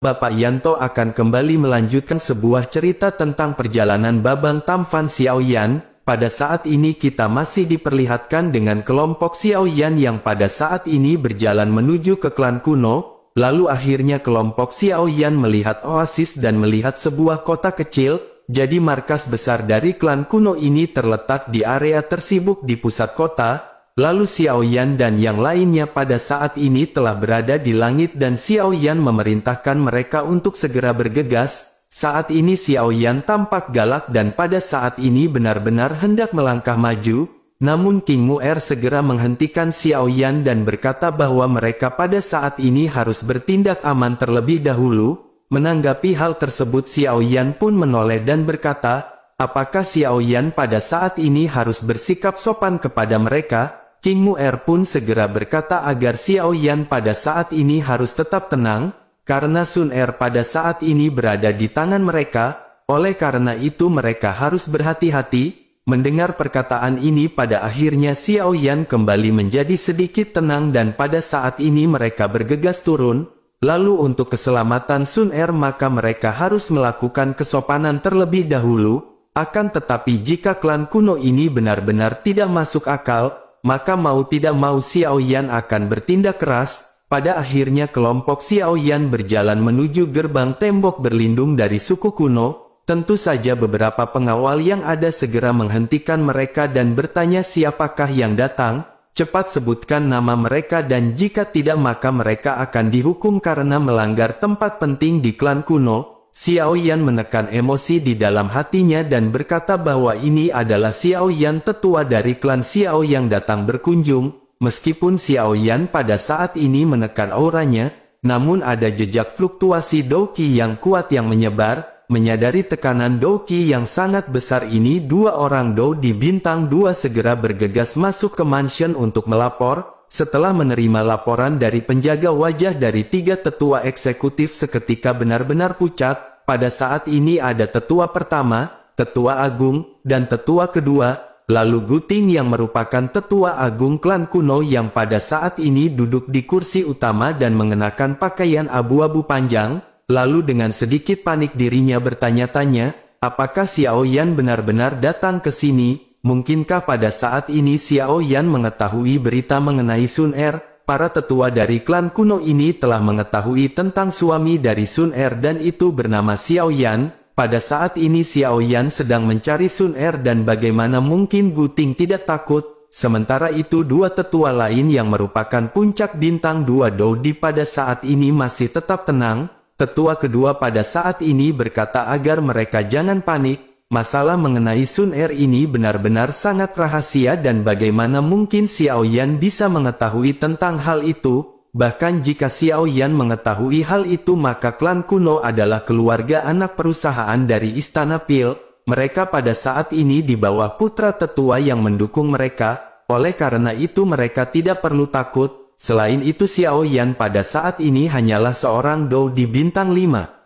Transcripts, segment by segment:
Bapak Yanto akan kembali melanjutkan sebuah cerita tentang perjalanan Babang Tamfan Xiaoyan. Pada saat ini kita masih diperlihatkan dengan kelompok Xiaoyan yang pada saat ini berjalan menuju ke klan kuno. Lalu akhirnya kelompok Xiaoyan melihat oasis dan melihat sebuah kota kecil. Jadi markas besar dari klan kuno ini terletak di area tersibuk di pusat kota. Lalu Xiaoyan dan yang lainnya pada saat ini telah berada di langit dan Xiaoyan memerintahkan mereka untuk segera bergegas. Saat ini Xiaoyan tampak galak dan pada saat ini benar-benar hendak melangkah maju. Namun King Mu'er segera menghentikan Xiaoyan dan berkata bahwa mereka pada saat ini harus bertindak aman terlebih dahulu. Menanggapi hal tersebut Xiaoyan pun menoleh dan berkata, apakah Xiaoyan pada saat ini harus bersikap sopan kepada mereka? King Mu'er pun segera berkata agar Xiaoyan pada saat ini harus tetap tenang, karena Sun Er pada saat ini berada di tangan mereka, oleh karena itu mereka harus berhati-hati. Mendengar perkataan ini pada akhirnya Xiaoyan kembali menjadi sedikit tenang dan pada saat ini mereka bergegas turun. Lalu untuk keselamatan Sun Er maka mereka harus melakukan kesopanan terlebih dahulu. Akan tetapi jika klan kuno ini benar-benar tidak masuk akal, maka mau tidak mau Xiaoyan akan bertindak keras. Pada akhirnya kelompok Xiaoyan berjalan menuju gerbang tembok berlindung dari suku kuno. Tentu saja beberapa pengawal yang ada segera menghentikan mereka dan bertanya siapakah yang datang. Cepat sebutkan nama mereka dan jika tidak maka mereka akan dihukum karena melanggar tempat penting di klan kuno. Xiaoyan menekan emosi di dalam hatinya dan berkata bahwa ini adalah Xiaoyan tetua dari klan Xiao yang datang berkunjung. Meskipun Xiaoyan pada saat ini menekan auranya, namun ada jejak fluktuasi Douqi yang kuat yang menyebar. Menyadari tekanan Douqi yang sangat besar ini, dua orang Dou di bintang 2 segera bergegas masuk ke mansion untuk melapor. Setelah menerima laporan dari penjaga wajah dari 3 tetua eksekutif seketika benar-benar pucat. Pada saat ini ada tetua pertama, tetua agung, dan tetua kedua. Lalu Guting yang merupakan tetua agung klan kuno yang pada saat ini duduk di kursi utama dan mengenakan pakaian abu-abu panjang. Lalu dengan sedikit panik dirinya bertanya-tanya, apakah Xiaoyan benar-benar datang ke sini? Mungkinkah pada saat ini Xiaoyan mengetahui berita mengenai Sun Er? Para tetua dari klan kuno ini telah mengetahui tentang suami dari Sun Er dan itu bernama Xiaoyan. Pada saat ini Xiaoyan sedang mencari Sun Er dan bagaimana mungkin Guting tidak takut? Sementara itu dua tetua lain yang merupakan puncak bintang 2 Dou pada saat ini masih tetap tenang. Tetua kedua pada saat ini berkata agar mereka jangan panik. Masalah mengenai Sun Er ini benar-benar sangat rahasia dan bagaimana mungkin Xiaoyan bisa mengetahui tentang hal itu. Bahkan jika Xiaoyan mengetahui hal itu maka klan kuno adalah keluarga anak perusahaan dari Istana Pil. Mereka pada saat ini di bawah putra tetua yang mendukung mereka. Oleh karena itu mereka tidak perlu takut. Selain itu Xiaoyan pada saat ini hanyalah seorang Dou di bintang 5.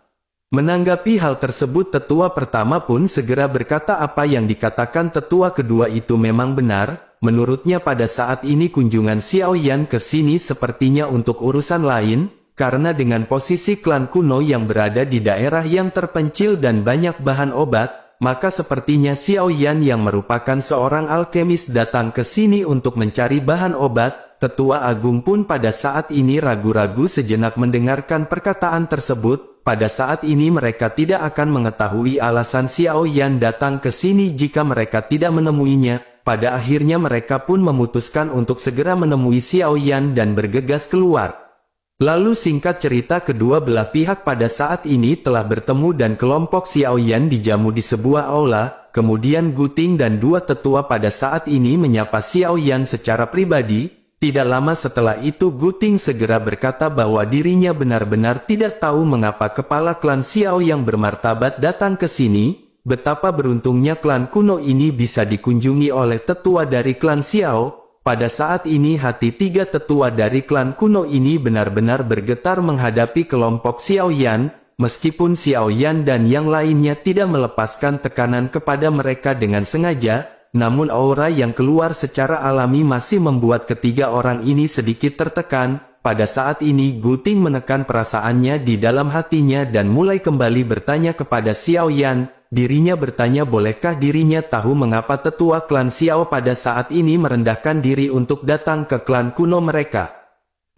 Menanggapi hal tersebut tetua pertama pun segera berkata apa yang dikatakan tetua kedua itu memang benar. Menurutnya pada saat ini kunjungan Xiaoyan ke sini sepertinya untuk urusan lain. Karena dengan posisi klan kuno yang berada di daerah yang terpencil dan banyak bahan obat, maka sepertinya Xiaoyan yang merupakan seorang alkemis datang ke sini untuk mencari bahan obat. Tetua agung pun pada saat ini ragu-ragu sejenak mendengarkan perkataan tersebut. Pada saat ini mereka tidak akan mengetahui alasan Xiaoyan datang ke sini jika mereka tidak menemuinya. Pada akhirnya mereka pun memutuskan untuk segera menemui Xiaoyan dan bergegas keluar. Lalu singkat cerita kedua belah pihak pada saat ini telah bertemu dan kelompok Xiaoyan dijamu di sebuah aula. Kemudian Guting dan dua tetua pada saat ini menyapa Xiaoyan secara pribadi. Tidak lama setelah itu Guting segera berkata bahwa dirinya benar-benar tidak tahu mengapa kepala klan Xiao yang bermartabat datang ke sini. Betapa beruntungnya klan kuno ini bisa dikunjungi oleh tetua dari klan Xiao. Pada saat ini hati 3 tetua dari klan kuno ini benar-benar bergetar menghadapi kelompok Xiaoyan. Meskipun Xiaoyan dan yang lainnya tidak melepaskan tekanan kepada mereka dengan sengaja. Namun aura yang keluar secara alami masih membuat ketiga orang ini sedikit tertekan. pada saat ini Guting menekan perasaannya di dalam hatinya dan mulai kembali bertanya kepada Xiao Yan. Dirinya bertanya bolehkah dirinya tahu mengapa tetua klan Xiao pada saat ini merendahkan diri untuk datang ke klan kuno mereka.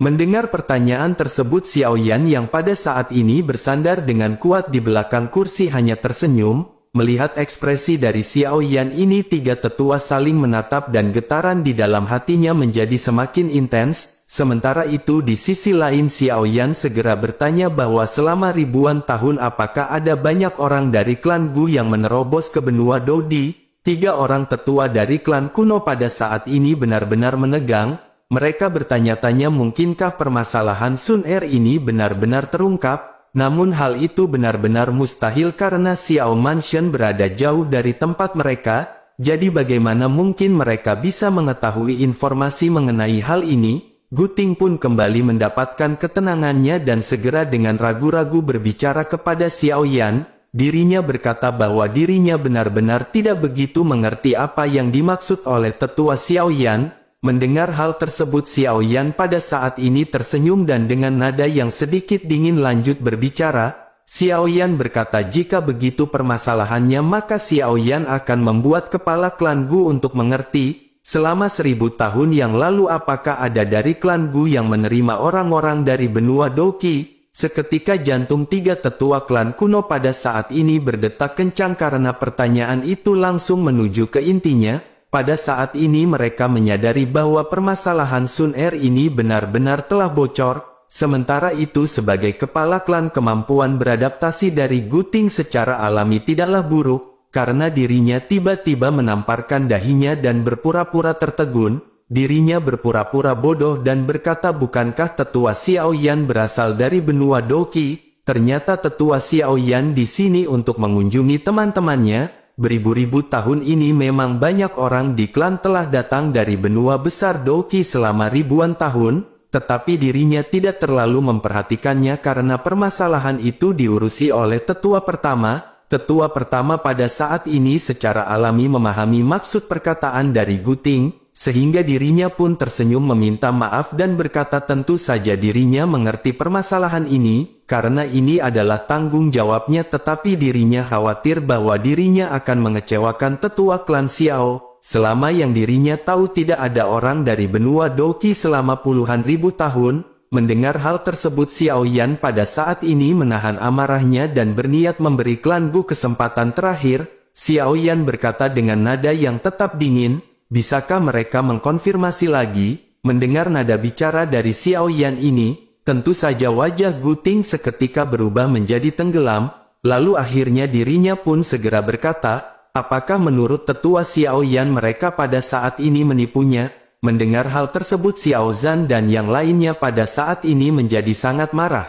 Mendengar pertanyaan tersebut, Xiao Yan yang pada saat ini bersandar dengan kuat di belakang kursi hanya tersenyum. Melihat ekspresi dari Xiao Yan ini, tiga tetua saling menatap dan getaran di dalam hatinya menjadi semakin intens. Sementara itu di sisi lain Xiao Yan segera bertanya bahwa selama ribuan tahun apakah ada banyak orang dari klan Gu yang menerobos ke benua Dodi? Tiga orang tetua dari klan kuno pada saat ini benar-benar menegang. Mereka bertanya-tanya mungkinkah permasalahan Sun Er ini benar-benar terungkap? Namun hal itu benar-benar mustahil karena Xiao Mansion berada jauh dari tempat mereka. Jadi bagaimana mungkin mereka bisa mengetahui informasi mengenai hal ini? Guting pun kembali mendapatkan ketenangannya dan segera dengan ragu-ragu berbicara kepada Xiao Yan. Dirinya berkata bahwa dirinya benar-benar tidak begitu mengerti apa yang dimaksud oleh tetua Xiao Yan. Mendengar hal tersebut, Xiao Yan pada saat ini tersenyum dan dengan nada yang sedikit dingin lanjut berbicara. Xiao Yan berkata jika begitu permasalahannya maka Xiao Yan akan membuat kepala klan Gu untuk mengerti. Selama 1000 tahun yang lalu apakah ada dari klan Gu yang menerima orang-orang dari benua Doki? Seketika jantung tiga tetua klan kuno pada saat ini berdetak kencang karena pertanyaan itu langsung menuju ke intinya. Pada saat ini mereka menyadari bahwa permasalahan Sun Er ini benar-benar telah bocor. Sementara itu sebagai kepala klan kemampuan beradaptasi dari Guting secara alami tidaklah buruk. Karena dirinya tiba-tiba menamparkan dahinya dan berpura-pura tertegun, dirinya berpura-pura bodoh dan berkata bukankah tetua Xiao Yan berasal dari benua Doki? Ternyata tetua Xiao Yan di sini untuk mengunjungi teman-temannya. Beribu-ribu tahun ini memang banyak orang di klan telah datang dari benua besar Doki selama ribuan tahun, tetapi dirinya tidak terlalu memperhatikannya karena permasalahan itu diurusi oleh tetua pertama. Tetua pertama pada saat ini secara alami memahami maksud perkataan dari Guting, sehingga dirinya pun tersenyum meminta maaf dan berkata tentu saja dirinya mengerti permasalahan ini, karena ini adalah tanggung jawabnya tetapi dirinya khawatir bahwa dirinya akan mengecewakan tetua klan Xiao. Selama yang dirinya tahu tidak ada orang dari benua Doki selama puluhan ribu tahun. Mendengar hal tersebut Xiao Yan pada saat ini menahan amarahnya dan berniat memberi klan Gu kesempatan terakhir. Xiao Yan berkata dengan nada yang tetap dingin, bisakah mereka mengkonfirmasi lagi? Mendengar nada bicara dari Xiao Yan ini, tentu saja wajah Guting seketika berubah menjadi tenggelam, lalu akhirnya dirinya pun segera berkata, apakah menurut tetua Xiao Yan mereka pada saat ini menipunya? Mendengar hal tersebut Xiao Zhan dan yang lainnya pada saat ini menjadi sangat marah.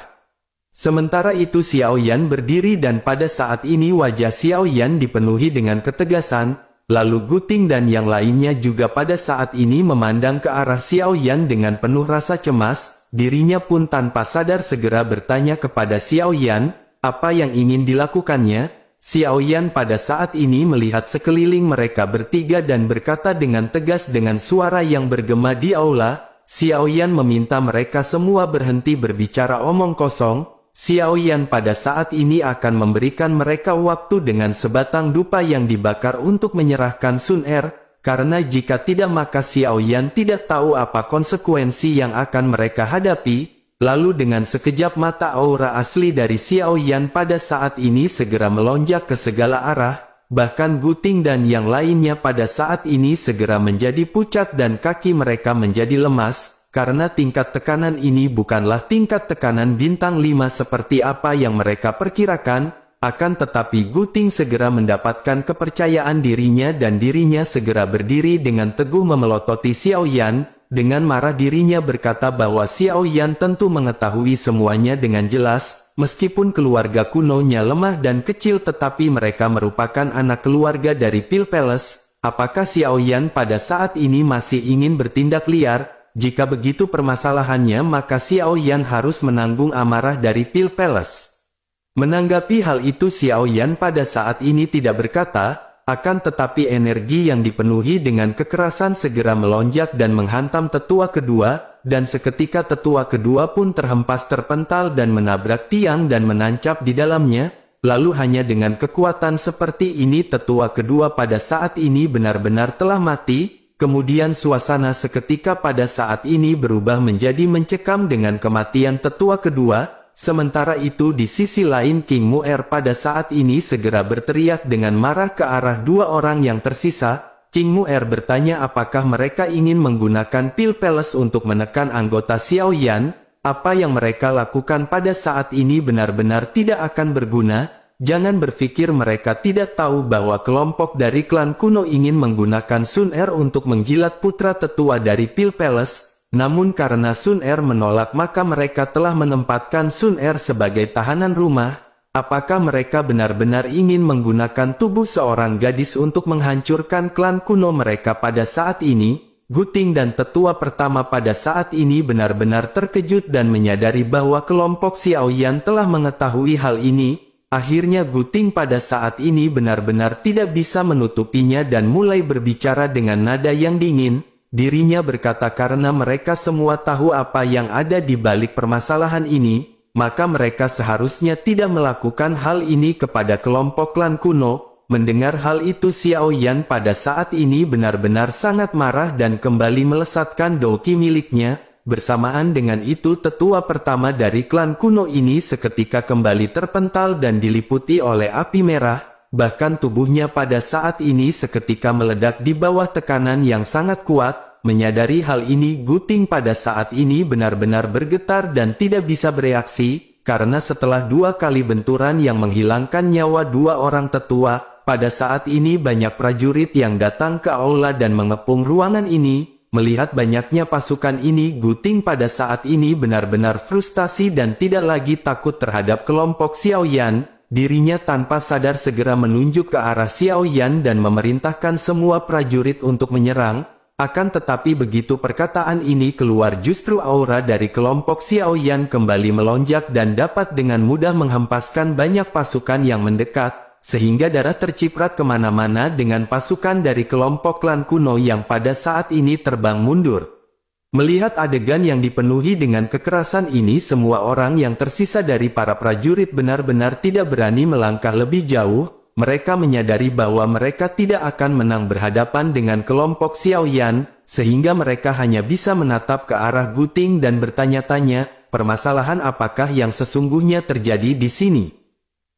Sementara itu Xiao Yan berdiri dan pada saat ini wajah Xiao Yan dipenuhi dengan ketegasan, lalu Guting dan yang lainnya juga pada saat ini memandang ke arah Xiao Yan dengan penuh rasa cemas. Dirinya pun tanpa sadar segera bertanya kepada Xiao Yan, apa yang ingin dilakukannya? Xiao Yan pada saat ini melihat sekeliling mereka bertiga dan berkata dengan tegas dengan suara yang bergema di aula. Xiao Yan meminta mereka semua berhenti berbicara omong kosong. Xiao Yan pada saat ini akan memberikan mereka waktu dengan sebatang dupa yang dibakar untuk menyerahkan Sun Er. Karena jika tidak maka Xiao Yan tidak tahu apa konsekuensi yang akan mereka hadapi. Lalu dengan sekejap mata aura asli dari Xiao Yan pada saat ini segera melonjak ke segala arah, bahkan Guting dan yang lainnya pada saat ini segera menjadi pucat dan kaki mereka menjadi lemas, karena tingkat tekanan ini bukanlah tingkat tekanan bintang 5 seperti apa yang mereka perkirakan, akan tetapi Guting segera mendapatkan kepercayaan dirinya dan dirinya segera berdiri dengan teguh memelototi Xiao Yan. Dengan marah dirinya berkata bahwa Xiao Yan tentu mengetahui semuanya dengan jelas, meskipun keluarga kunonya lemah dan kecil tetapi mereka merupakan anak keluarga dari Pil Palace. Apakah Xiao Yan pada saat ini masih ingin bertindak liar? Jika begitu permasalahannya maka Xiao Yan harus menanggung amarah dari Pil Palace. Menanggapi hal itu Xiao Yan pada saat ini tidak berkata, akan tetapi energi yang dipenuhi dengan kekerasan segera melonjak dan menghantam tetua kedua. dan seketika tetua kedua pun terhempas terpental dan menabrak tiang dan menancap di dalamnya. Lalu hanya dengan kekuatan seperti ini tetua kedua pada saat ini benar-benar telah mati. Kemudian suasana seketika pada saat ini berubah menjadi mencekam dengan kematian tetua kedua. Sementara itu di sisi lain King Mu'er pada saat ini segera berteriak dengan marah ke arah dua orang yang tersisa. King Mu'er bertanya apakah mereka ingin menggunakan Pil Palace untuk menekan anggota Xiao Yan. Apa yang mereka lakukan pada saat ini benar-benar tidak akan berguna. Jangan berpikir mereka tidak tahu bahwa kelompok dari klan kuno ingin menggunakan Sun Er untuk menjilat putra tetua dari Pil Palace. Namun karena Sun Er menolak maka mereka telah menempatkan Sun Er sebagai tahanan rumah. Apakah mereka benar-benar ingin menggunakan tubuh seorang gadis untuk menghancurkan klan kuno mereka pada saat ini? Guting dan tetua pertama pada saat ini benar-benar terkejut dan menyadari bahwa kelompok Xiao Yan telah mengetahui hal ini. Akhirnya Guting pada saat ini benar-benar tidak bisa menutupinya dan mulai berbicara dengan nada yang dingin. Dirinya berkata karena mereka semua tahu apa yang ada di balik permasalahan ini, maka mereka seharusnya tidak melakukan hal ini kepada kelompok klan kuno. Mendengar hal itu Xiao Yan pada saat ini benar-benar sangat marah dan kembali melesatkan douki miliknya. Bersamaan dengan itu tetua pertama dari klan kuno ini seketika kembali terpental dan diliputi oleh api merah. Bahkan tubuhnya pada saat ini seketika meledak di bawah tekanan yang sangat kuat. Menyadari hal ini Guting pada saat ini benar-benar bergetar dan tidak bisa bereaksi. Karena setelah dua kali benturan yang menghilangkan nyawa dua orang tetua, pada saat ini banyak prajurit yang datang ke aula dan mengepung ruangan ini. Melihat banyaknya pasukan ini Guting pada saat ini benar-benar frustasi dan tidak lagi takut terhadap kelompok Xiao Yan. Dirinya tanpa sadar segera menunjuk ke arah Xiao Yan dan memerintahkan semua prajurit untuk menyerang. Akan tetapi begitu perkataan ini keluar justru aura dari kelompok Xiao Yan kembali melonjak dan dapat dengan mudah menghempaskan banyak pasukan yang mendekat, sehingga darah terciprat kemana-mana dengan pasukan dari kelompok klan kuno yang pada saat ini terbang mundur. Melihat adegan yang dipenuhi dengan kekerasan ini semua orang yang tersisa dari para prajurit benar-benar tidak berani melangkah lebih jauh. Mereka menyadari bahwa mereka tidak akan menang berhadapan dengan kelompok Xiao Yan, sehingga mereka hanya bisa menatap ke arah Guting dan bertanya-tanya, permasalahan apakah yang sesungguhnya terjadi di sini.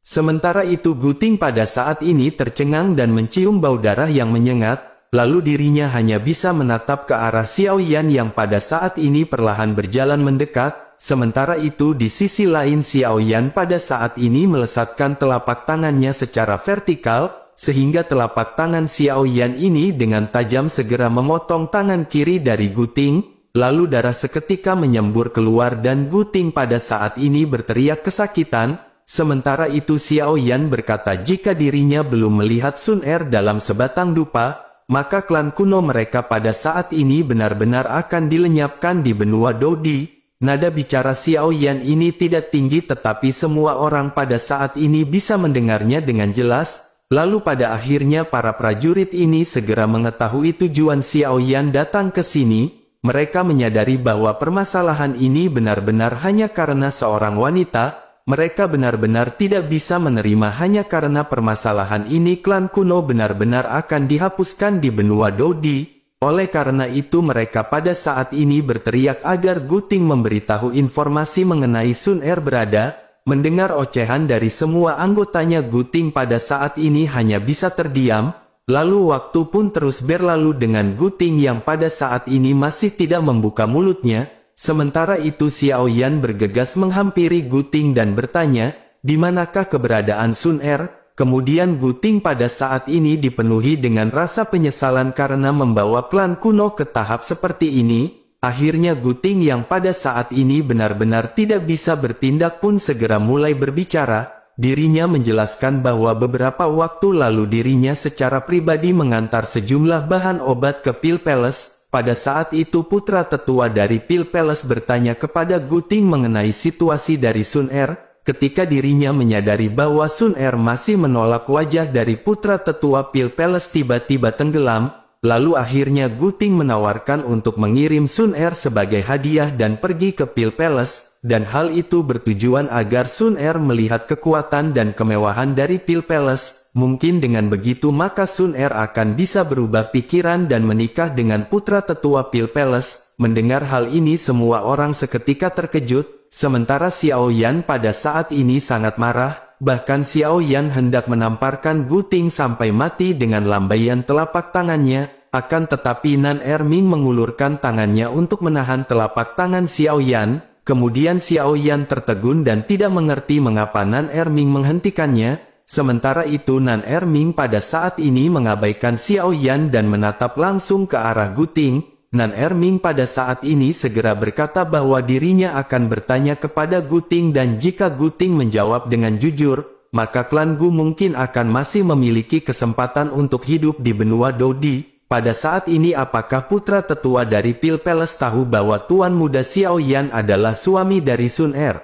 Sementara itu Guting pada saat ini tercengang dan mencium bau darah yang menyengat, lalu dirinya hanya bisa menatap ke arah Xiao Yan yang pada saat ini perlahan berjalan mendekat. Sementara itu di sisi lain Xiao Yan pada saat ini melesatkan telapak tangannya secara vertikal, sehingga telapak tangan Xiao Yan ini dengan tajam segera memotong tangan kiri dari Guting, lalu darah seketika menyembur keluar dan Guting pada saat ini berteriak kesakitan. Sementara itu Xiao Yan berkata jika dirinya belum melihat Sun Er dalam sebatang dupa, maka klan kuno mereka pada saat ini benar-benar akan dilenyapkan di benua Dodi. Nada bicara Xiao Yan ini tidak tinggi tetapi semua orang pada saat ini bisa mendengarnya dengan jelas. Lalu pada akhirnya para prajurit ini segera mengetahui tujuan Xiao Yan datang ke sini. Mereka menyadari bahwa permasalahan ini benar-benar hanya karena seorang wanita. Mereka benar-benar tidak bisa menerima hanya karena permasalahan ini klan kuno benar-benar akan dihapuskan di benua Dodi. Oleh karena itu mereka pada saat ini berteriak agar Guting memberitahu informasi mengenai Sun Er berada. Mendengar ocehan dari semua anggotanya Guting pada saat ini hanya bisa terdiam. Lalu waktu pun terus berlalu dengan Guting yang pada saat ini masih tidak membuka mulutnya. Sementara itu Xiao Yan bergegas menghampiri Guting dan bertanya, di manakah keberadaan Sun Er? Kemudian Guting pada saat ini dipenuhi dengan rasa penyesalan karena membawa klan kuno ke tahap seperti ini. Akhirnya Guting yang pada saat ini benar-benar tidak bisa bertindak pun segera mulai berbicara. Dirinya menjelaskan bahwa beberapa waktu lalu dirinya secara pribadi mengantar sejumlah bahan obat ke Pil Palace. Pada saat itu putra tetua dari Pil Palace bertanya kepada Guting mengenai situasi dari Sun Er. Ketika dirinya menyadari bahwa Sun Er masih menolak wajah dari putra tetua Pil Palace tiba-tiba tenggelam, lalu akhirnya Guting menawarkan untuk mengirim Sun Er sebagai hadiah dan pergi ke Pil Palace, dan hal itu bertujuan agar Sun Er melihat kekuatan dan kemewahan dari Pil Palace. Mungkin dengan begitu maka Sun Er akan bisa berubah pikiran dan menikah dengan putra tetua Pil Palace. Mendengar hal ini semua orang seketika terkejut, sementara Xiao Yan pada saat ini sangat marah. Bahkan Xiao Yan hendak menamparkan Guting sampai mati dengan lambaian telapak tangannya, akan tetapi Nan Erming mengulurkan tangannya untuk menahan telapak tangan Xiao Yan. Kemudian Xiao Yan tertegun dan tidak mengerti mengapa Nan Erming menghentikannya. Sementara itu Nan Erming pada saat ini mengabaikan Xiao Yan dan menatap langsung ke arah Guting. Nan Erming pada saat ini segera berkata bahwa dirinya akan bertanya kepada Guting, dan jika Guting menjawab dengan jujur, maka klan Gu mungkin akan masih memiliki kesempatan untuk hidup di benua Dodi. Pada saat ini apakah putra tetua dari Pil Palace tahu bahwa Tuan Muda Xiao Yan adalah suami dari Sun Er?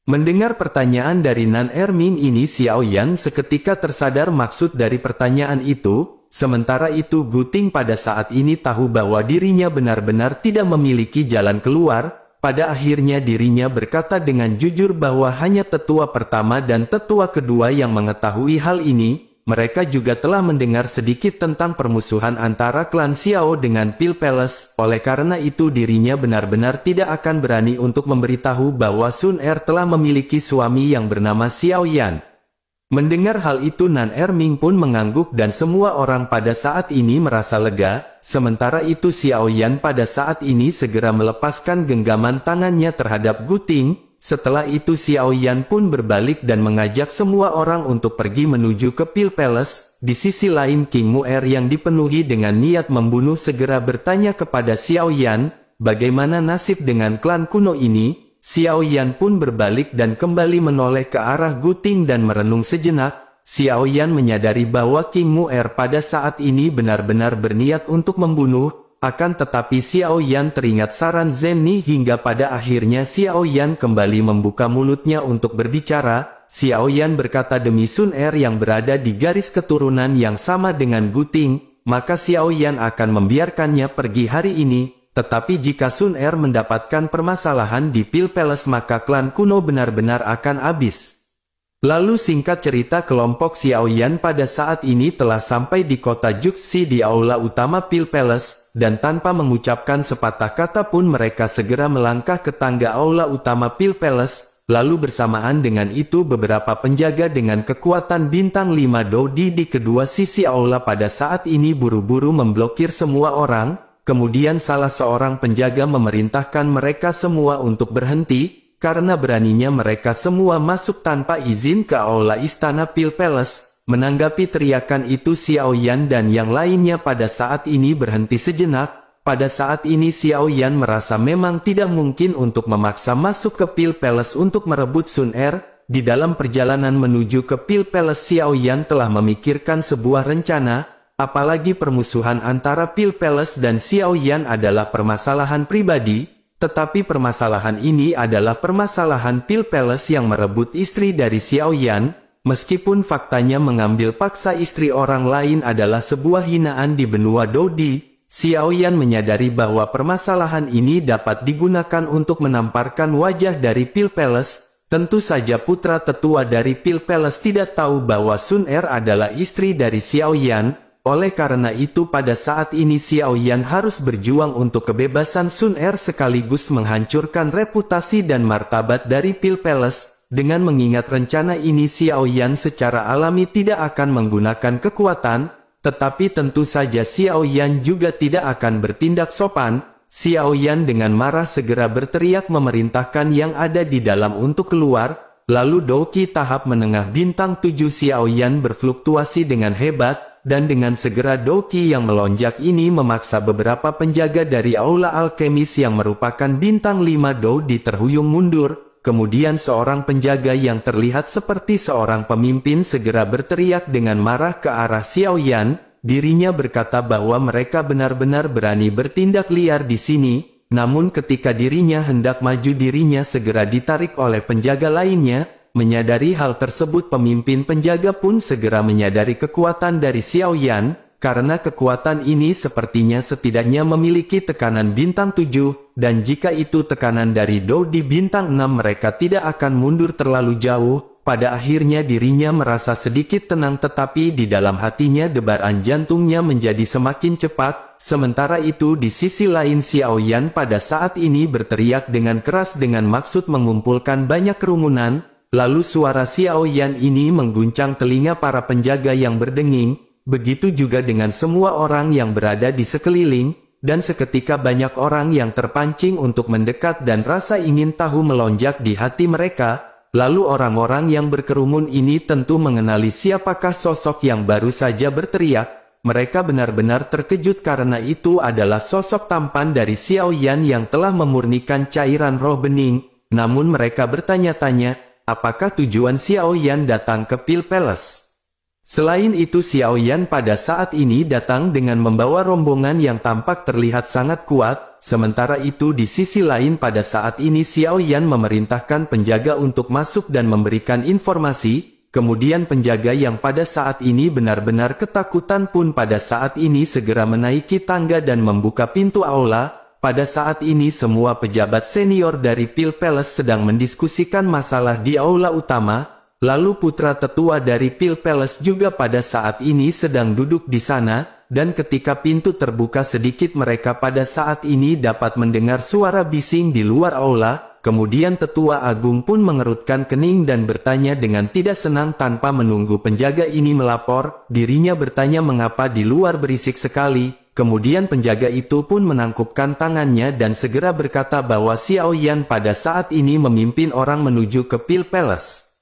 Mendengar pertanyaan dari Nan Erming ini, Xiao Yan seketika tersadar maksud dari pertanyaan itu. Sementara itu Guting pada saat ini tahu bahwa dirinya benar-benar tidak memiliki jalan keluar. Pada akhirnya dirinya berkata dengan jujur bahwa hanya tetua pertama dan tetua kedua yang mengetahui hal ini. Mereka juga telah mendengar sedikit tentang permusuhan antara klan Xiao dengan Pil Palace. Oleh karena itu dirinya benar-benar tidak akan berani untuk memberitahu bahwa Sun Er telah memiliki suami yang bernama Xiao Yan. Mendengar hal itu Nan Erming pun mengangguk dan semua orang pada saat ini merasa lega. Sementara itu Xiao Yan pada saat ini segera melepaskan genggaman tangannya terhadap Guting. Setelah itu Xiao Yan pun berbalik dan mengajak semua orang untuk pergi menuju ke Pil Palace. Di sisi lain King Mu'er yang dipenuhi dengan niat membunuh segera bertanya kepada Xiao Yan, bagaimana nasib dengan klan kuno ini? Xiao Yan pun berbalik dan kembali menoleh ke arah Guting dan merenung sejenak. Xiao Yan menyadari bahwa King Mu'er pada saat ini benar-benar berniat untuk membunuh, akan tetapi Xiao Yan teringat saran Zenni hingga pada akhirnya Xiao Yan kembali membuka mulutnya untuk berbicara. Xiao Yan berkata, demi Sun Er yang berada di garis keturunan yang sama dengan Guting, maka Xiao Yan akan membiarkannya pergi hari ini. Tetapi jika Sun Er mendapatkan permasalahan di Pil Palace maka klan kuno benar-benar akan habis. Lalu singkat cerita kelompok Xiao Yan pada saat ini telah sampai di kota Juxi di aula utama Pil Palace, dan tanpa mengucapkan sepatah kata pun mereka segera melangkah ke tangga aula utama Pil Palace. Lalu bersamaan dengan itu beberapa penjaga dengan kekuatan bintang 5 Dodi di kedua sisi aula pada saat ini buru-buru memblokir semua orang. Kemudian salah seorang penjaga memerintahkan mereka semua untuk berhenti, karena beraninya mereka semua masuk tanpa izin ke aula istana Pil Palace. Menanggapi teriakan itu Xiao Yan dan yang lainnya pada saat ini berhenti sejenak. Pada saat ini Xiao Yan merasa memang tidak mungkin untuk memaksa masuk ke Pil Palace untuk merebut Sun Er. Di dalam perjalanan menuju ke Pil Palace Xiao Yan telah memikirkan sebuah rencana. Apalagi permusuhan antara Pil Palace dan Xiao Yan adalah permasalahan pribadi, tetapi permasalahan ini adalah permasalahan Pil Palace yang merebut istri dari Xiao Yan. Meskipun faktanya mengambil paksa istri orang lain adalah sebuah hinaan di benua Dodi, Xiao Yan menyadari bahwa permasalahan ini dapat digunakan untuk menamparkan wajah dari Pil Palace. Tentu saja putra tetua dari Pil Palace tidak tahu bahwa Sun Er adalah istri dari Xiao Yan. Oleh karena itu pada saat ini Xiao Yan harus berjuang untuk kebebasan Sun Er sekaligus menghancurkan reputasi dan martabat dari Pil Palace. Dengan mengingat rencana ini Xiao Yan secara alami tidak akan menggunakan kekuatan, tetapi tentu saja Xiao Yan juga tidak akan bertindak sopan. Xiao Yan dengan marah segera berteriak memerintahkan yang ada di dalam untuk keluar. Lalu Douki tahap menengah bintang 7 Xiao Yan berfluktuasi dengan hebat. Dan dengan segera Douki yang melonjak ini memaksa beberapa penjaga dari aula alkemis yang merupakan bintang 5 Dodi terhuyung mundur. Kemudian seorang penjaga yang terlihat seperti seorang pemimpin segera berteriak dengan marah ke arah Xiao Yan. Dirinya berkata bahwa mereka benar-benar berani bertindak liar di sini. Namun ketika dirinya hendak maju dirinya segera ditarik oleh penjaga lainnya. Menyadari hal tersebut pemimpin penjaga pun segera menyadari kekuatan dari Xiao Yan. karena kekuatan ini sepertinya setidaknya memiliki tekanan bintang 7, dan jika itu tekanan dari Dou di bintang 6 mereka tidak akan mundur terlalu jauh. Pada akhirnya dirinya merasa sedikit tenang tetapi di dalam hatinya debaran jantungnya menjadi semakin cepat. Sementara itu di sisi lain Xiao Yan pada saat ini berteriak dengan keras dengan maksud mengumpulkan banyak kerumunan. Lalu suara Xiao Yan ini mengguncang telinga para penjaga yang berdenging. Begitu juga dengan semua orang yang berada di sekeliling. Dan seketika banyak orang yang terpancing untuk mendekat dan rasa ingin tahu melonjak di hati mereka. Lalu orang-orang yang berkerumun ini tentu mengenali siapakah sosok yang baru saja berteriak. Mereka benar-benar terkejut karena itu adalah sosok tampan dari Xiao Yan yang telah memurnikan cairan roh bening. Namun mereka bertanya-tanya, apakah tujuan Xiao Yan datang ke Pil Palace? Selain itu Xiao Yan pada saat ini datang dengan membawa rombongan yang tampak terlihat sangat kuat. Sementara itu di sisi lain pada saat ini Xiao Yan memerintahkan penjaga untuk masuk dan memberikan informasi. Kemudian penjaga yang pada saat ini benar-benar ketakutan pun pada saat ini segera menaiki tangga dan membuka pintu aula. Pada saat ini semua pejabat senior dari Pil Palace sedang mendiskusikan masalah di aula utama. Lalu putra tetua dari Pil Palace juga pada saat ini sedang duduk di sana. Dan ketika pintu terbuka sedikit mereka pada saat ini dapat mendengar suara bising di luar aula. Kemudian tetua agung pun mengerutkan kening dan bertanya dengan tidak senang tanpa menunggu penjaga ini melapor. Dirinya bertanya mengapa di luar berisik sekali. Kemudian penjaga itu pun menangkupkan tangannya dan segera berkata bahwa Xiao Yan pada saat ini memimpin orang menuju ke Pil Palace.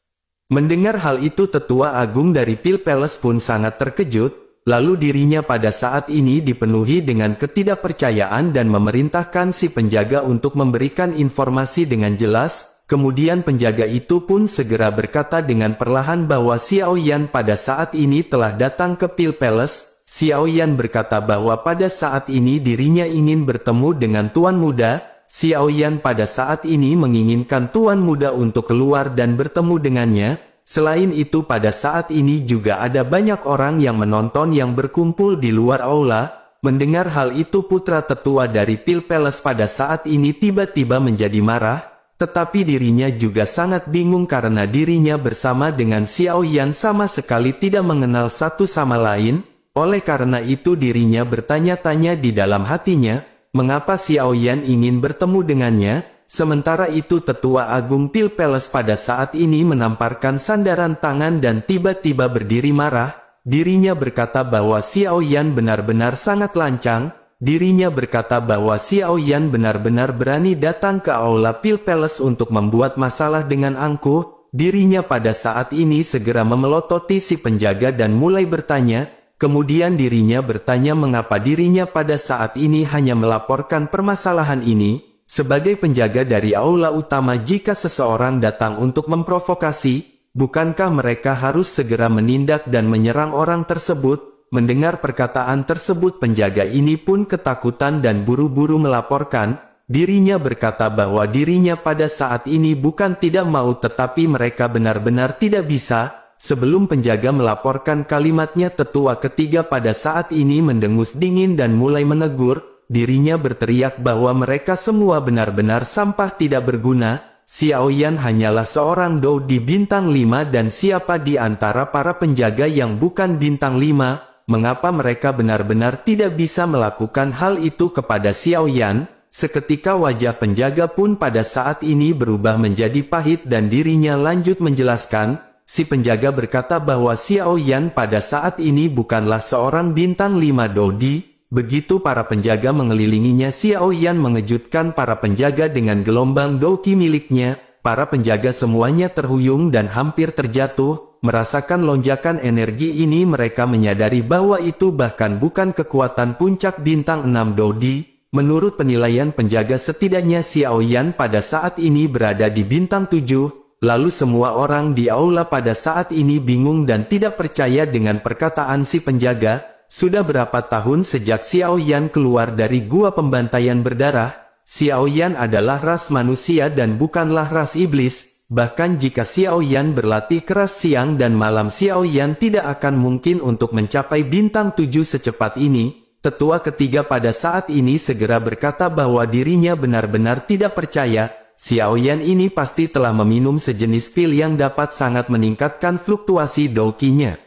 Mendengar hal itu tetua agung dari Pil Palace pun sangat terkejut. Lalu dirinya pada saat ini dipenuhi dengan ketidakpercayaan dan memerintahkan si penjaga untuk memberikan informasi dengan jelas. Kemudian penjaga itu pun segera berkata dengan perlahan bahwa Xiao Yan pada saat ini telah datang ke Pil Palace. Xiao Yan berkata bahwa pada saat ini dirinya ingin bertemu dengan Tuan Muda. Xiao Yan pada saat ini menginginkan Tuan Muda untuk keluar dan bertemu dengannya. Selain itu pada saat ini juga ada banyak orang yang menonton yang berkumpul di luar aula. Mendengar hal itu putra tetua dari Pil Palace pada saat ini tiba-tiba menjadi marah. Tetapi dirinya juga sangat bingung karena dirinya bersama dengan Xiao Yan sama sekali tidak mengenal satu sama lain. Oleh karena itu dirinya bertanya-tanya di dalam hatinya, mengapa Xiao Yan ingin bertemu dengannya. Sementara itu tetua agung Pil Palace pada saat ini menamparkan sandaran tangan dan tiba-tiba berdiri marah. Dirinya berkata bahwa Xiao Yan benar-benar sangat lancang. Dirinya berkata bahwa Xiao Yan benar-benar berani datang ke aula Pil Palace untuk membuat masalah dengan angkuh. Dirinya pada saat ini segera memelototi si penjaga dan mulai bertanya. Kemudian dirinya bertanya mengapa dirinya pada saat ini hanya melaporkan permasalahan ini. Sebagai penjaga dari aula utama jika seseorang datang untuk memprovokasi, bukankah mereka harus segera menindak dan menyerang orang tersebut? Mendengar perkataan tersebut penjaga ini pun ketakutan dan buru-buru melaporkan. Dirinya berkata bahwa dirinya pada saat ini bukan tidak mau tetapi mereka benar-benar tidak bisa. Sebelum penjaga melaporkan kalimatnya tetua ketiga pada saat ini mendengus dingin dan mulai menegur. Dirinya berteriak bahwa mereka semua benar-benar sampah tidak berguna. Xiao Yan hanyalah seorang Dou di bintang 5 dan siapa di antara para penjaga yang bukan bintang 5, mengapa mereka benar-benar tidak bisa melakukan hal itu kepada Xiao Yan? Seketika wajah penjaga pun pada saat ini berubah menjadi pahit dan dirinya lanjut menjelaskan. Si penjaga berkata bahwa Xiao Yan pada saat ini bukanlah seorang bintang 5 Dou di. Begitu para penjaga mengelilinginya Xiao Yan mengejutkan para penjaga dengan gelombang Douqi miliknya. Para penjaga semuanya terhuyung dan hampir terjatuh. Merasakan lonjakan energi ini mereka menyadari bahwa itu bahkan bukan kekuatan puncak bintang 6 Dou di. Menurut penilaian penjaga setidaknya Xiao Yan pada saat ini berada di bintang 7. Lalu semua orang di aula pada saat ini bingung dan tidak percaya dengan perkataan si penjaga. Sudah berapa tahun sejak Xiao Yan keluar dari gua pembantaian berdarah? Xiao Yan adalah ras manusia dan bukanlah ras iblis. bahkan jika Xiao Yan berlatih keras siang dan malam Xiao Yan tidak akan mungkin untuk mencapai bintang 7 secepat ini. Tetua ketiga pada saat ini segera berkata bahwa dirinya benar-benar tidak percaya, Xiao Yan ini pasti telah meminum sejenis pil yang dapat sangat meningkatkan fluktuasi Douqi-nya.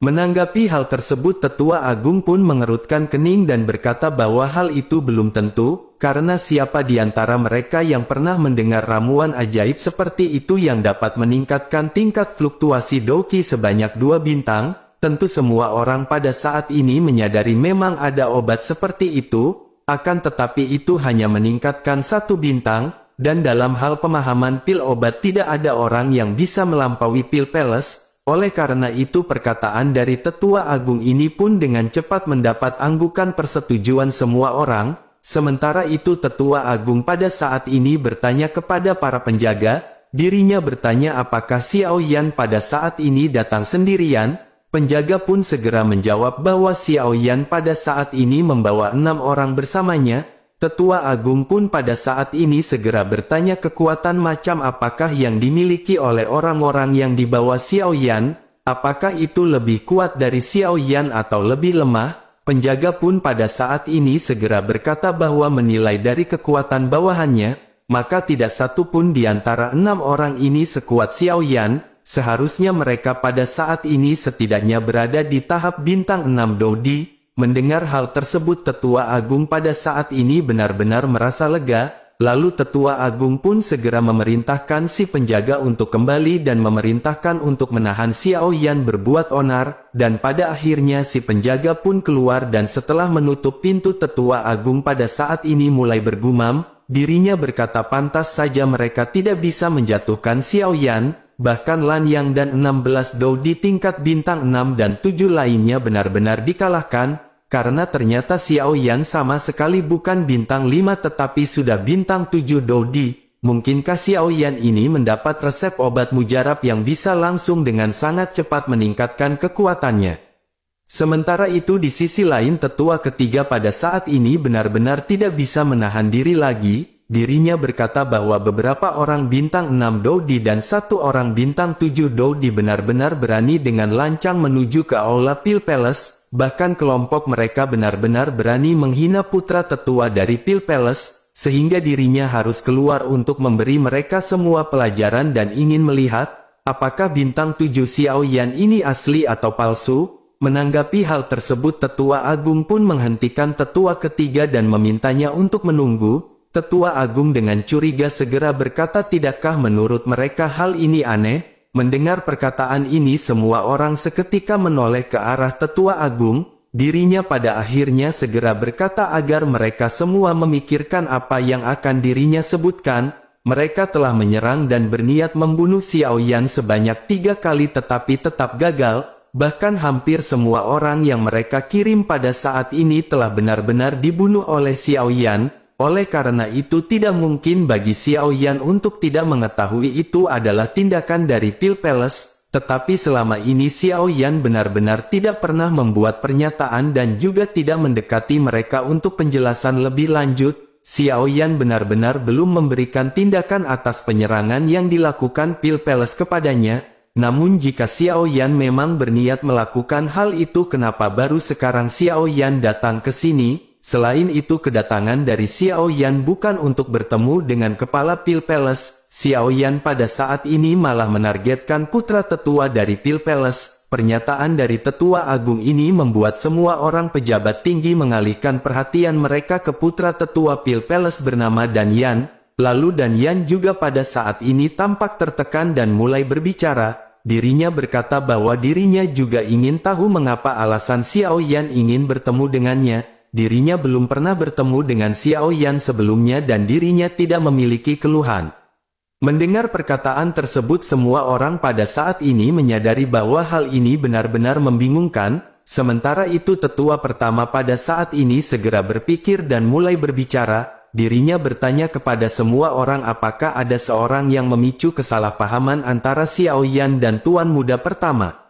Menanggapi hal tersebut Tetua Agung pun mengerutkan kening dan berkata bahwa hal itu belum tentu, karena siapa di antara mereka yang pernah mendengar ramuan ajaib seperti itu yang dapat meningkatkan tingkat fluktuasi Douqi sebanyak 2 bintang, tentu semua orang pada saat ini menyadari memang ada obat seperti itu, akan tetapi itu hanya meningkatkan 1 bintang, dan dalam hal pemahaman pil obat tidak ada orang yang bisa melampaui pil peles. Oleh karena itu perkataan dari Tetua Agung ini pun dengan cepat mendapat anggukan persetujuan semua orang. Sementara itu Tetua Agung pada saat ini bertanya kepada para penjaga, dirinya bertanya apakah Xiao Yan pada saat ini datang sendirian. Penjaga pun segera menjawab bahwa Xiao Yan pada saat ini membawa 6 orang bersamanya. Tetua Agung pun pada saat ini segera bertanya kekuatan macam apakah yang dimiliki oleh orang-orang yang dibawa Xiao Yan, apakah itu lebih kuat dari Xiao Yan atau lebih lemah? Penjaga pun pada saat ini segera berkata bahwa menilai dari kekuatan bawahannya, maka tidak satu pun di antara 6 orang ini sekuat Xiao Yan, seharusnya mereka pada saat ini setidaknya berada di tahap bintang 6 Douqi. Mendengar hal tersebut Tetua Agung pada saat ini benar-benar merasa lega, lalu Tetua Agung pun segera memerintahkan si penjaga untuk kembali dan memerintahkan untuk menahan Xiao Yan berbuat onar, dan pada akhirnya si penjaga pun keluar dan setelah menutup pintu Tetua Agung pada saat ini mulai bergumam, dirinya berkata pantas saja mereka tidak bisa menjatuhkan Xiao Yan, bahkan Lan Yang dan 16 Douqi tingkat bintang 6 dan 7 lainnya benar-benar dikalahkan, karena ternyata Xiao Yan sama sekali bukan bintang 5 tetapi sudah bintang 7 Douqi. Mungkinkah Xiao Yan ini mendapat resep obat mujarab yang bisa langsung dengan sangat cepat meningkatkan kekuatannya? Sementara itu di sisi lain Tetua ketiga pada saat ini benar-benar tidak bisa menahan diri lagi. Dirinya berkata bahwa beberapa orang bintang 6 Douqi dan 1 orang bintang 7 Douqi benar-benar berani dengan lancang menuju ke Aula Pil Palace, bahkan kelompok mereka benar-benar berani menghina putra tetua dari Pil Palace, sehingga dirinya harus keluar untuk memberi mereka semua pelajaran dan ingin melihat, apakah bintang 7 Xiao Yan ini asli atau palsu. Menanggapi hal tersebut Tetua Agung pun menghentikan Tetua ketiga dan memintanya untuk menunggu. Tetua Agung dengan curiga segera berkata tidakkah menurut mereka hal ini aneh? Mendengar perkataan ini semua orang seketika menoleh ke arah Tetua Agung, dirinya pada akhirnya segera berkata agar mereka semua memikirkan apa yang akan dirinya sebutkan. Mereka telah menyerang dan berniat membunuh Xiao Yan sebanyak 3 kali tetapi tetap gagal, bahkan hampir semua orang yang mereka kirim pada saat ini telah benar-benar dibunuh oleh Xiao Yan. Oleh karena itu tidak mungkin bagi Xiao Yan untuk tidak mengetahui itu adalah tindakan dari Pil Palace, tetapi selama ini Xiao Yan benar-benar tidak pernah membuat pernyataan dan juga tidak mendekati mereka untuk penjelasan lebih lanjut. Xiao Yan benar-benar belum memberikan tindakan atas penyerangan yang dilakukan Pil Palace kepadanya. Namun jika Xiao Yan memang berniat melakukan hal itu kenapa baru sekarang Xiao Yan datang ke sini? Selain itu kedatangan dari Xiao Yan bukan untuk bertemu dengan kepala Pil Palace, Xiao Yan pada saat ini malah menargetkan putra tetua dari Pil Palace. Pernyataan dari Tetua Agung ini membuat semua orang pejabat tinggi mengalihkan perhatian mereka ke putra tetua Pil Palace bernama Dan Yan. Lalu Dan Yan juga pada saat ini tampak tertekan dan mulai berbicara. Dirinya berkata bahwa dirinya juga ingin tahu mengapa alasan Xiao Yan ingin bertemu dengannya. Dirinya belum pernah bertemu dengan Xiao Yan sebelumnya dan dirinya tidak memiliki keluhan. Mendengar perkataan tersebut semua orang pada saat ini menyadari bahwa hal ini benar-benar membingungkan. Sementara itu tetua pertama pada saat ini segera berpikir dan mulai berbicara. Dirinya bertanya kepada semua orang apakah ada seorang yang memicu kesalahpahaman antara Xiao Yan dan Tuan Muda pertama.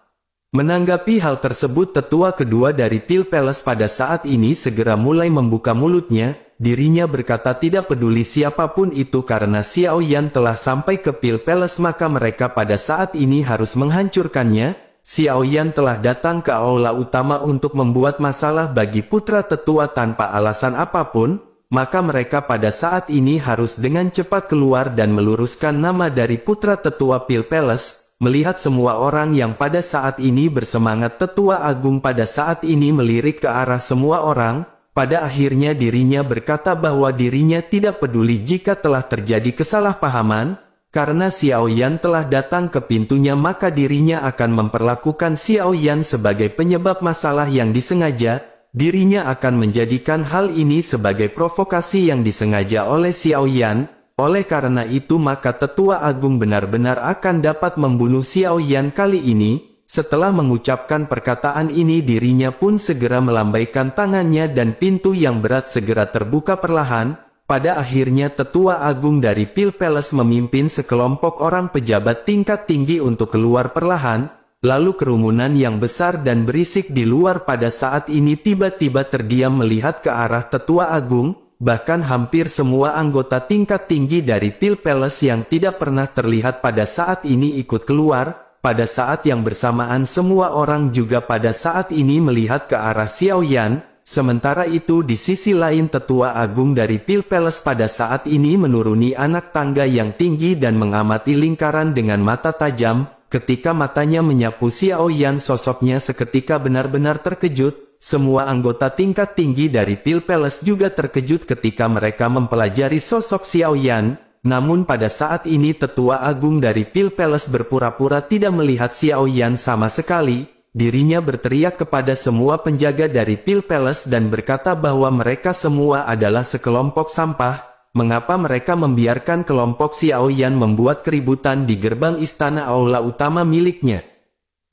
Menanggapi hal tersebut tetua kedua dari Pil Palace pada saat ini segera mulai membuka mulutnya. dirinya berkata tidak peduli siapapun itu karena Xiao Yan telah sampai ke Pil Palace maka mereka pada saat ini harus menghancurkannya. Xiao Yan telah datang ke aula utama untuk membuat masalah bagi putra tetua tanpa alasan apapun, maka mereka pada saat ini harus dengan cepat keluar dan meluruskan nama dari putra tetua Pil Palace. Melihat semua orang yang pada saat ini bersemangat, Tetua Agung pada saat ini melirik ke arah semua orang. Pada akhirnya dirinya berkata bahwa dirinya tidak peduli jika telah terjadi kesalahpahaman, karena Xiao Yan telah datang ke pintunya maka dirinya akan memperlakukan Xiao Yan sebagai penyebab masalah yang disengaja. Dirinya akan menjadikan hal ini sebagai provokasi yang disengaja oleh Xiao Yan. Oleh karena itu maka Tetua Agung benar-benar akan dapat membunuh Xiao Yan kali ini. Setelah mengucapkan perkataan ini dirinya pun segera melambaikan tangannya dan pintu yang berat segera terbuka perlahan. Pada akhirnya Tetua Agung dari Pil Palace memimpin sekelompok orang pejabat tingkat tinggi untuk keluar perlahan. Lalu kerumunan yang besar dan berisik di luar pada saat ini tiba-tiba terdiam melihat ke arah Tetua Agung. Bahkan hampir semua anggota tingkat tinggi dari Pil Palace yang tidak pernah terlihat pada saat ini ikut keluar. Pada saat yang bersamaan semua orang juga pada saat ini melihat ke arah Xiao Yan. Sementara itu di sisi lain Tetua Agung dari Pil Palace pada saat ini menuruni anak tangga yang tinggi dan mengamati lingkaran dengan mata tajam. Ketika matanya menyapu Xiao Yan sosoknya seketika benar-benar terkejut. Semua anggota tingkat tinggi dari Pil Palace juga terkejut ketika mereka mempelajari sosok Xiao Yan. Namun pada saat ini Tetua Agung dari Pil Palace berpura-pura tidak melihat Xiao Yan sama sekali. Dirinya berteriak kepada semua penjaga dari Pil Palace dan berkata bahwa mereka semua adalah sekelompok sampah. Mengapa mereka membiarkan kelompok Xiao Yan membuat keributan di gerbang istana aula utama miliknya?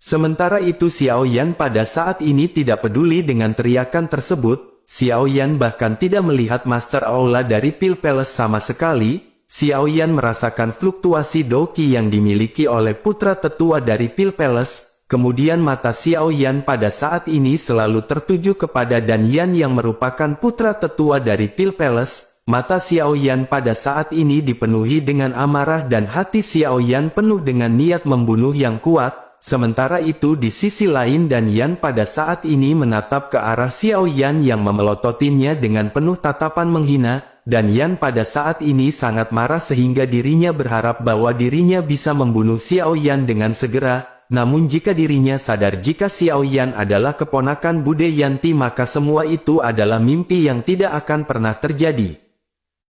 Sementara itu Xiao Yan pada saat ini tidak peduli dengan teriakan tersebut. Xiao Yan bahkan tidak melihat Master Aula dari Pil Palace sama sekali. Xiao Yan merasakan fluktuasi Doqi yang dimiliki oleh putra tetua dari Pil Palace. Kemudian mata Xiao Yan pada saat ini selalu tertuju kepada Dan Yan yang merupakan putra tetua dari Pil Palace. Mata Xiao Yan pada saat ini dipenuhi dengan amarah dan hati Xiao Yan penuh dengan niat membunuh yang kuat. Sementara itu di sisi lain Dan Yan pada saat ini menatap ke arah Xiao Yan yang memelototinya dengan penuh tatapan menghina. Dan Yan pada saat ini sangat marah sehingga dirinya berharap bahwa dirinya bisa membunuh Xiao Yan dengan segera. Namun jika dirinya sadar jika Xiao Yan adalah keponakan Bude Yanti maka semua itu adalah mimpi yang tidak akan pernah terjadi.